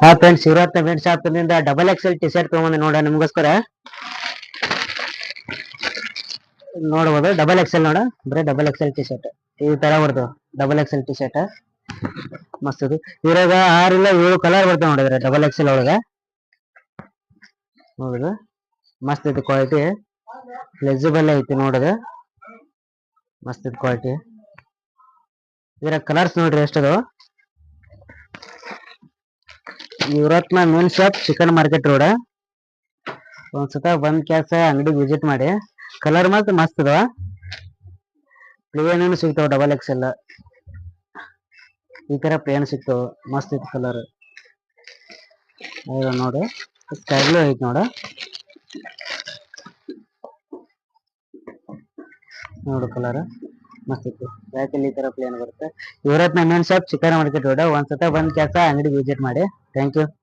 ಹಾ ಫ್ರೆಂಡ್ಸ್, ಇವತ್ತ ಫ್ರೆಂಡ್ಸ್ ಶಾಪ್ನಿಂದ ಡಬಲ್ ಎಕ್ಸೆಲ್ ಟಿ ಶರ್ಟ್ ತಗೊಂಬಂದೆ ನೋಡ ನಿಮ್ಗೋಸ್ಕರ. ನೋಡ್ಬೋದು ಡಬಲ್ ಎಕ್ಸೆಲ್ ನೋಡ, ಬರೀ ಡಬಲ್ ಎಕ್ಸೆಲ್ ಟಿ ಶರ್ಟ್ ಈ ತರ ಬರ್ತಾವ. ಡಬಲ್ ಎಕ್ಸೆಲ್ ಟಿ ಶರ್ಟ್ ಮಸ್ತ್ ಇದು. ಇದ್ರಾಗ 6 ಇಲ್ಲ 7 ಕಲರ್ ಬರ್ತಾವ ನೋಡಿದ್ರೆ ಡಬಲ್ ಎಕ್ಸೆಲ್ ಒಳಗ. ನೋಡುದು ಮಸ್ತ್ ಐತಿ ಕ್ವಾಲಿಟಿ, ಫ್ಲೆಕ್ಸಿಬಲ್ ಐತಿ ನೋಡುದು, ಮಸ್ತ್ ಐತಿ ಕ್ವಾಲಿಟಿ. ಇದ್ರ ಕಲರ್ಸ್ ನೋಡ್ರಿ ಎಷ್ಟದು. Yuvaratna main shop, chicken market road. ಒಂದ್ಸತ ಬಂದ್ ಕ್ಯಾಸ ಅಂಗಡಿ ವಿಸಿಟ್ ಮಾಡಿ. ಕಲರ್ ಮಾತ್ರ ಮಸ್ತ್ ಅದಾವ, ಪ್ಲೇನ್ ಸಿಗ್ತಾವ. ಡಬಲ್ ಎಕ್ಸೆಲ್ ಈ ತರ ಪ್ಲೇನ್ ಸಿಗ್ತಾವ, ಮಸ್ತ್ ಐತಿ ಕಲರ್. ನೋಡಿ ಸ್ಟೈಲ್ ಐತಿ ನೋಡ, ನೋಡು ಕಲರ್ ಮಸ್ತ್ ಐತಿ. ಯಾಕಲ್ಲಿ ಈ ತರ ಪ್ಲೇನ್ ಬರುತ್ತೆ. Yuvaratna main shop, chicken market road. ಒಂದ್ಸತ ಬಂದ್ ಕ್ಯಾಸ ಅಂಗಡಿ ವಿಸಿಟ್ ಮಾಡಿ. Thank you.